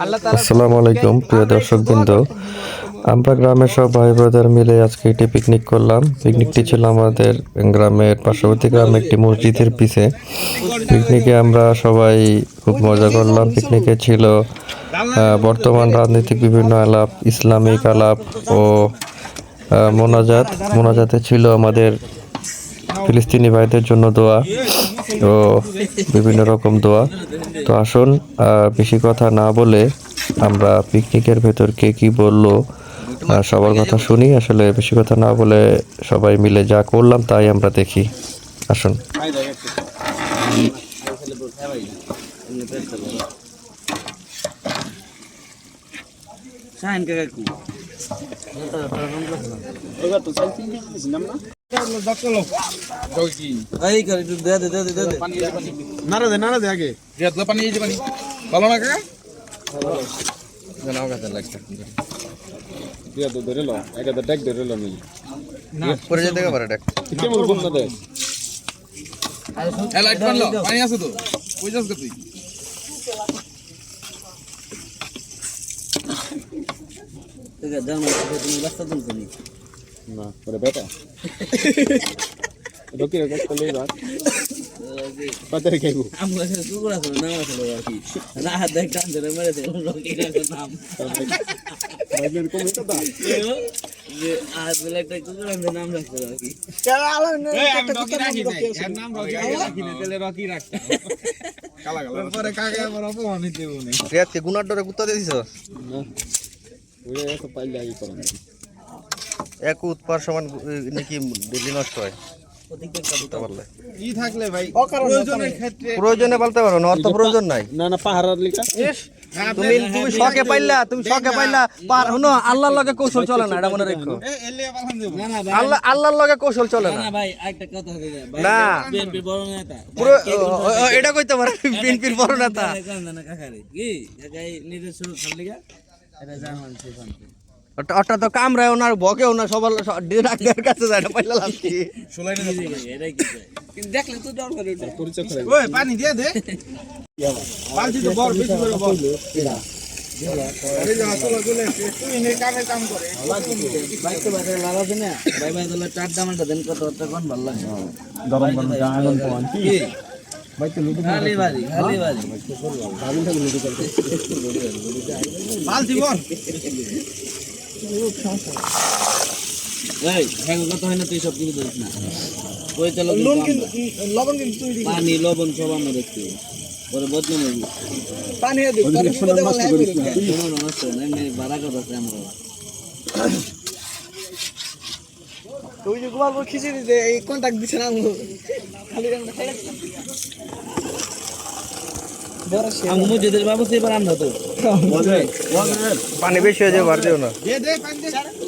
আসসালামু আলাইকুম প্রিয় দর্শকবৃন্দ, আমরা গ্রামের সব ভাই ব্রাদার মিলে আজকে একটি পিকনিক করলাম। পিকনিকটি ছিল আমাদের গ্রামের পার্শ্ববর্তী গ্রামে একটি মসজিদের পিছে। পিকনিকে আমরা সবাই খুব মজা করলাম। পিকনিকে ছিল বর্তমান রাজনৈতিক বিভিন্ন আলাপ, ইসলামিক আলাপ ও মোনাজাতে ছিল আমাদের ফিলিস্তিনি ভাইদের জন্য দোয়া ও বিভিন্ন রকম দোয়া। তো আসুন বেশি কথা না বলে আমরা পিকনিকের ভেতর কে কি বললো সবার কথা শুনি। আসলে বেশি কথা না বলে সবাই মিলে যা করলাম তাই আমরা দেখি। আসুন। গুনার ডরে কুত্তা দিয়েছ এক উৎপার সমান নাকি ডেলি নষ্ট হয়। প্রয়োজনে পালতে পারো না, অর্থ প্রয়োজন নাই। তুমি শখে পাইলা, আল্লাহর লগে কৌশল চলে না, এটা মনে রাখো। আল্লাহর লগে কৌশল চলে না। না এটা কইতে পারে বিএনপির বড় নেতা। ওটা তো কামড়ায় ওনার বকেও না, সবার ডাক্তারের কাছে যায় না, পাইলা লাভ কি? দেখলে তো ডর করে ওই পানি দিয়ে দে বালতি তো বড় বেশি করে বড় এই যে আসলে চলে তুই নে কামে কাম করে বাইক তো বাইরে লাগাছে না ভাই ভাই দলে চার দামটা দেন কত কত কোন ভালো লাগে গরম গরম আগুন পোন কি ভাই তো লুডু খালি বাড়ি আগুন থেকে লুডু করতে বালতি বল এই হ্যাঁ কত হয় না তুই সব কিছু দিস না কই চলো লবণ কিন্তু তুই দিবি পানি লবণ সব আমরা দেখতে পরে বদনাম হইবে পানি দে পরে নষ্ট করিস না নষ্ট না আমি বাড়া কথা আছে আমরা তুই যে গোয়াল খিচুড়ি দে এই কন্টাক্ট দিছ না খালি আমরা খাইলা আমি মসজিদের বাবু এবার আমরা তো পানি বেশি হয়ে যাবে, বার দিও না।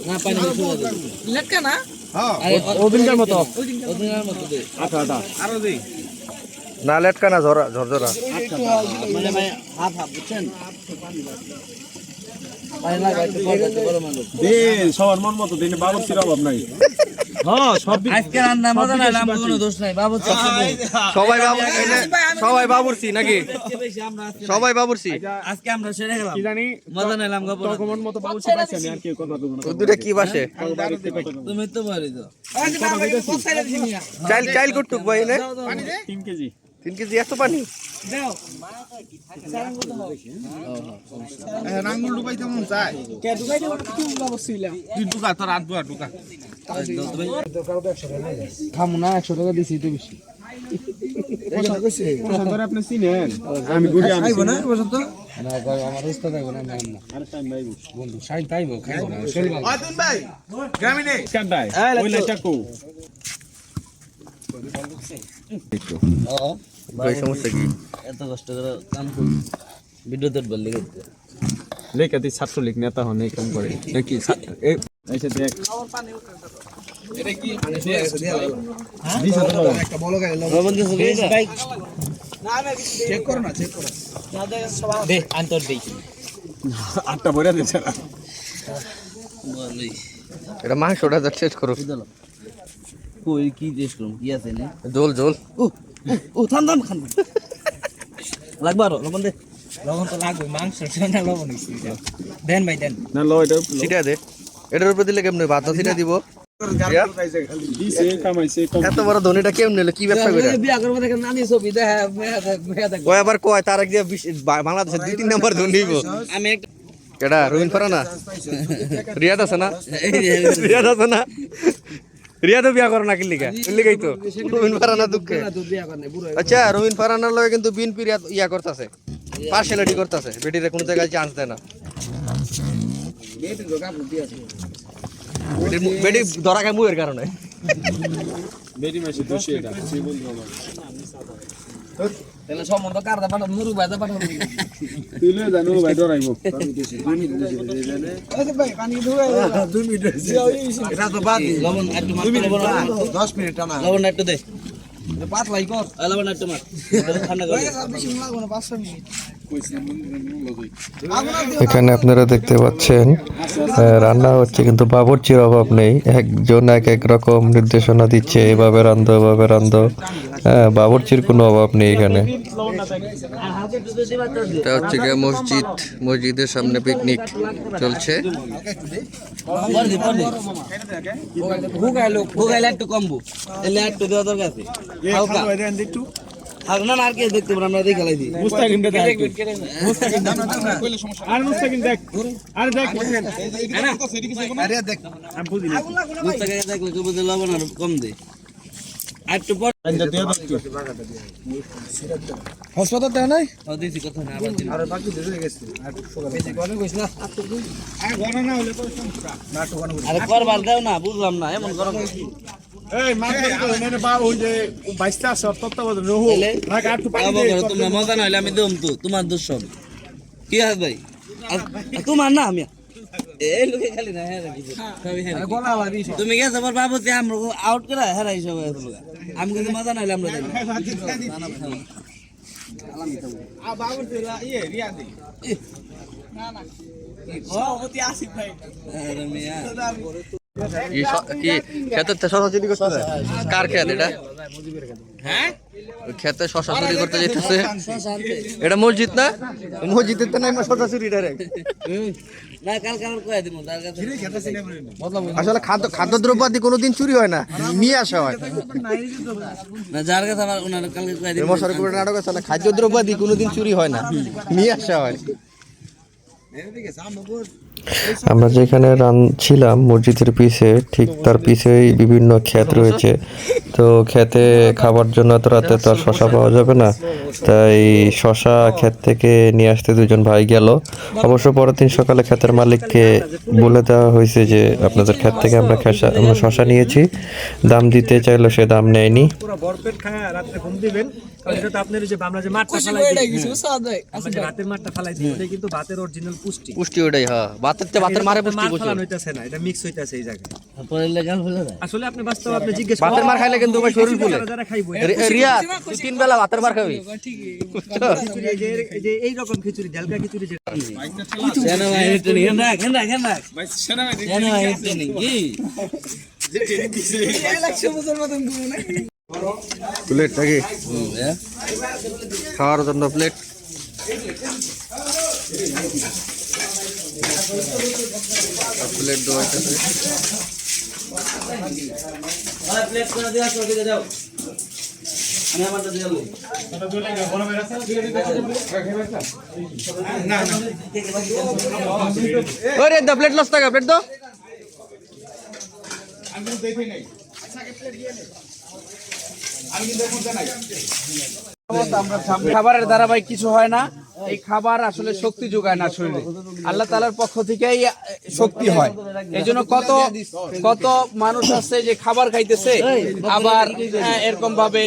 না পানি বেশি হয়ে যাবে লেটকা না। হ্যাঁ ওদিনকার মতো দে আটা আরো দে না, লেটকা না, ঝরঝরা মানে ভাই হাফ বুঝছেন পানি লাগাই তো বড় মানুষ দে সবার মন মতো দিনে বাবুর্চির অভাব নাই। হ্যাঁ সব আজকে রান্না মজা না, আমার কোনো দোষ নাই। বাবুর্চি সবাই বাবুর্চি নাকি? সবাই বাবুর্চি আজকে আমরা সেরে গেলাম কি জানি মজা নিলাম গো। তোর মন মতো বাবুর্চি পাইছ আমি আর কি কথা দেব না। দুটো কি বাসে তুমি তো পারি তো চাইল কুটুক ভাই নে পানি দে 3 কেজি এত পানি দাও রাঙ্গুল ডুবাইতে মন চাই কে ডুবাইতে কি বাবুর্চিলাম তুই ডুকা তোর রাত ডুকা খামু না 100 টাকা দিছি তো বেশি আপনি চিনেন আমি ঘুরে আইব না পর্যন্ত না আমার উস্তাদ আইব না আরে টাইম নাই বন্ধু সাইন তাইব খাইব না শরীর ভালো আদিন ভাই গ্রামে কাটাই ওই লাইটটা কো ভাই সমস্যা কি এত কষ্ট করে কাম করি ভিডিও তো বললি লেখা দি ছাত্র লিখ নেতা হন এরকম করে নাকি এইসে দেখ এটা কি পানি দিয়ে দিয়া লাগলো হ্যাঁ একটা বড় গাড়ি লবণ দিয়ে দিয়েছে ভাই না আমি চেক করো না দে আন্তর দেই আটটা ভরে দিছে না বলি এটা মাংসটা যা টেস্ট করো কই কি টেস্ট করব কি আছে না জল ও থাম খান লাগবা লবণ দে লবণ তো লাগবে, মাংস না লবণ দেন ভাই দেন না লো এটা সিটা দে, এটার উপর দিলে কেমনে ভাত সিটা দিব? এত বড় ধনীটা কেমনে হলো, কি ব্যবসা করে? বিয়া করবো দেখেন নানি ছবি দেখা কয় আবার কয় তার আগে বাংলাদেশের 2-3 নম্বর ধনী হইব। আমি কেডা রবিন ফারানা? রিয়াদ আছে না? রিয়াদ আছে না? রিয়াদও বিয়া করে না, কি লিগা? কি লিগাই তো রবিন ফারানা দুঃখে। আচ্ছা, রবিন ফারানার লগে কিন্তু বিএনপি ইয়া করতেছে, পার্সিয়ালিটি করতেছে, বেটিরে কোন জায়গায় চান্স দেয় না। বেটি ধরা খায় মুয়ের কারণে। বেরি মাসে দোষী এটা সে বন্ধু আমার তাহলে সম্বন্ধ কারদা পাঠাবো, নুরু ভাইদা পাঠাবো। তুই লয়ে যা নুরু ভাই ডরাইবো। এটা তো বাদ লবণ একটু মাত্র লবণ 10 মিনিট টানা লবণ একটু দে পাতলাই কর লবণ একটু মার ঠান্ডা করে বেশি লাগবে না 5 মিনিট। এখানে আপনারা দেখতে পাচ্ছেন রান্না হচ্ছে, কিন্তু বাবুর্চির অভাব নেই। একজন এক এক রকম নির্দেশনা দিচ্ছে, এভাবে রান্ধো এভাবে রান্ধো। বাবুর্চির কোনো অভাব নেই এখানে। এটা হচ্ছে গিয়ে মসজিদ, মসজিদের সামনে পিকনিক চলছে। ভুগাইলে একটু কমবো, এলে একটু দেওয়া দরকার আছে। না আর কি দেখতে পাবো, আমরা দেখে লাইছি মুস্তাকিমকে দেখ, মুস্তাকিম আর মুস্তাকিম দেখ, আর দেখ আরে দেখ আমি বুঝি না মুস্তাকিম দেখলে তো বুঝে লবণ আর কম দে একটু পর হাসপাতাল দেয় নাই ও দিছি কথা না আবার বাকি দিয়ে গেছে আর বেশি গনে কইছ না আর গনা না হলে তো সমস্যা না তো গনা আরে করবার দাও না, বুঝলাম না এমন করো এই মাছ ধরে নেনে বা ওই যে 22টা সব তত্ত্বাবধান রহু রাখ আর একটু পানি দে। তোমরা মজা না হইলে আমি দম তো তোমার দোষ সব কি আছে ভাই তোমার না আমি এই লোকে খালি না হ্যাঁ সবই হ্যাঁ গলা লাগি তুমি গেছ আবার বাবুতে আমরা আউট করে হারাই সব আমি কিন্তু মজা না হইলে আমরা দেব আ বাবুতে ইয়ে রিয়া দে না না ও ওতি আসিফ ভাই আরে মিয়া কি খেতে শশা চুরি করতেছে? কার খেত এটা? হ্যাঁ খেতে শশা চুরি করতে যেতেছে। এটা মসজিদ না? মসজিদের তো নাই শশা চুরি ডাইরেক্ট। না কাল কই দিমু তার কাছে আসলে খাদ্যদ্রব্যাদি কোনোদিন চুরি হয় না, নিয়ে আসা হয়। না যার কাছে আবার ওনার কালকে কই দিমু মশারি করে নাটক আছে না, খাদ্যদ্রব্যাদি কোনোদিন চুরি হয় না, নিয়ে আসা হয়। আমরা যেখানে ছিলাম মসজিদের পিছে, ঠিক তার পিছেই বিভিন্ন ক্ষেত রয়েছে। তো ক্ষেতে খাবার জন্য তো রাতে তো আর শশা পাওয়া যাবে না, তাই শশা ক্ষেত থেকে নিয়ে আসতে দুজন ভাই গেল। অবশ্য পরের দিন সকালে ক্ষেতের মালিককে বলে দেওয়া হয়েছে যে আপনাদের ক্ষেত থেকে আমরা শশা নিয়েছি, দাম দিতে চাইলো, সে দাম নেয়নি। পুরো ভরপেট খায় রাতে ঘুম দিবেন, কারণ এটা তো আপনার যে আমরা যে মাঠটা ফেলাই দিই, ভাতের মাঠটা ফেলাই দিই, এটা কিন্তু ভাতের অরিজিনাল পুষ্টি ওটাই। হ্যাঁ, ভাতের মারে পুষ্টি হইতাছে না, এটা মিক্স হইতাছে এই জায়গায়। পরে লেগাল হলো না আসলে আপনি বাস্তব আপনি জিজ্ঞেস ভাতের মার খাইলে কিন্তু ভাই শরীর ফুলে। যারা খাইবো রিয়া তুই 3 বেলা ভাতের মার খাবি? খিচুড়ি এই যে এই রকম খিচুড়ি, ঝালকা খিচুড়ি যেটা সেনা ভাই ট্রেনিং কেন ভাই সেনা ভাই ট্রেনিং কি যে ট্রেনিং দিছে 100 বছর মতন ঘুমো না প্লেট নাকি খাওয়ার জন্য প্লেট। প্লেট দোয়াইতেছে। আর প্লেট করে দেওয়া সরকে দাও আমি আমারটা দিয়ে লই না না ওরে দা প্লেট লস টাকা প্লেট দাও। আমি দেখি নাই আচ্ছা কে প্লেট দিয়ে নে আমি কিন্তু এখন জানাই খাবারের দ্বারা ভাই কিছু হয় না, এই খাবার আসলে শক্তি যোগায় না শরীরে, আল্লাহ তাআলার পক্ষ থেকেই শক্তি হয়। এই জন্য কত মানুষ আছে যে খাবার খাইতেছে, আবার এরকম ভাবে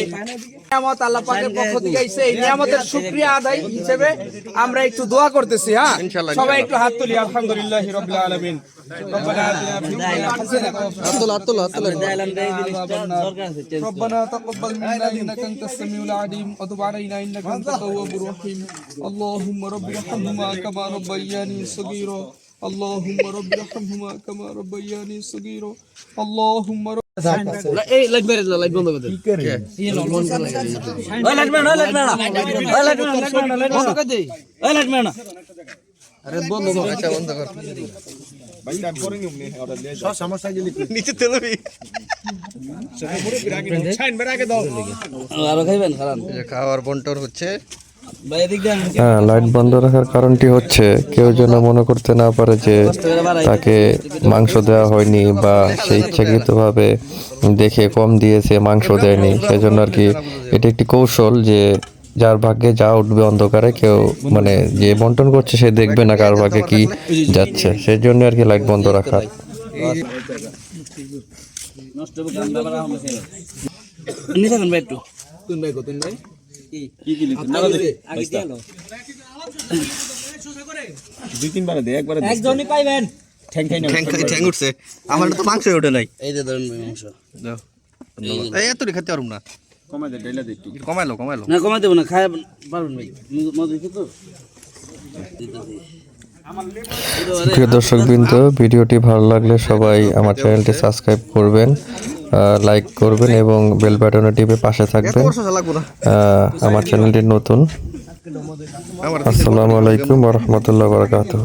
নিয়ামত আল্লাহ পাকের পক্ষ থেকে আইছে, এই নিয়ামতের শুকরিয়া আদায় হিসেবে আমরা একটু দোয়া করতেছি। হ্যাঁ, সবাই একটু হাত তুলি, আলহামদুলিল্লাহি রাব্বিল আলামিন। ربنا تقبل منا انك انت السميع العليم وتب علينا انك انت التواب الرحيم اللهم رب ارحمهما كما ربياني صغيرا اللهم رب ارحمهما كما ربياني صغيرا اللهم এই লাইট মেরে দাও, লাইট বন্ধ করে দে। ওই লাইট মেরে না, লাইট মেরে না। ওই লাইট মেরে না, লাইট মেরে না, লাইট বন্ধ করে দে। ওই লাইট মেরে না। আরে বন্ধ কর, আচ্ছা বন্ধ কর। আরো খাইবেন খারান এই যে খাওয়ার বন্টন হচ্ছে। ভাই এদিক দিয়ে আমি হ্যাঁ, লাইট বন্ধ রাখার কারণটি হচ্ছে কেউ যেন মনে করতে না পারে যে তাকে মাংস দেওয়া হয়নি বা সে ইচ্ছাকৃতভাবে দেখে কম দিয়েছে, মাংস দেয়নি। সেজন্য আর কি এটা একটি কৌশল যে যার ভাগ্যে যা উঠবে অন্ধকারে কেউ মানে যে বন্টন করছে সে দেখবে না কার ভাগ্যে কি যাচ্ছে, সেই জন্য আর কি লাইট বন্ধ রাখা। নষ্ট হবে গান দাবার আমরা খেয়ে নি থাকেন ভাই একটু তুই ভাই কতদিন ভাই কি কি লিখুন না আগে দিয়ে আলো দুই তিনবার দে, একবার দে। একজনই পাইবেন ঠ্যাং খাই না, ঠ্যাং উঠছে, আমার তো মাংস ওঠে নাই। এই যে ধরেন ভাই মাংস এই এত খেতে পারুম না, কমাই দে, ডাইলা দে একটু। কমাইলো কমাইলো। না কমাই দেব না খায় পারবেন ভাই মজা হইছে তো প্রিয় দর্শকবৃন্দ, ভিডিওটি ভালো লাগলে সবাই আমার চ্যানেলটি সাবস্ক্রাইব করবেন, লাইক করবেন এবং বেল বাটনে টিপে পাশে থাকবেন। আমার চ্যানেলটি নতুন। আসসালামু আলাইকুম ওয়া রাহমাতুল্লাহি ওয়া বারাকাতুহু।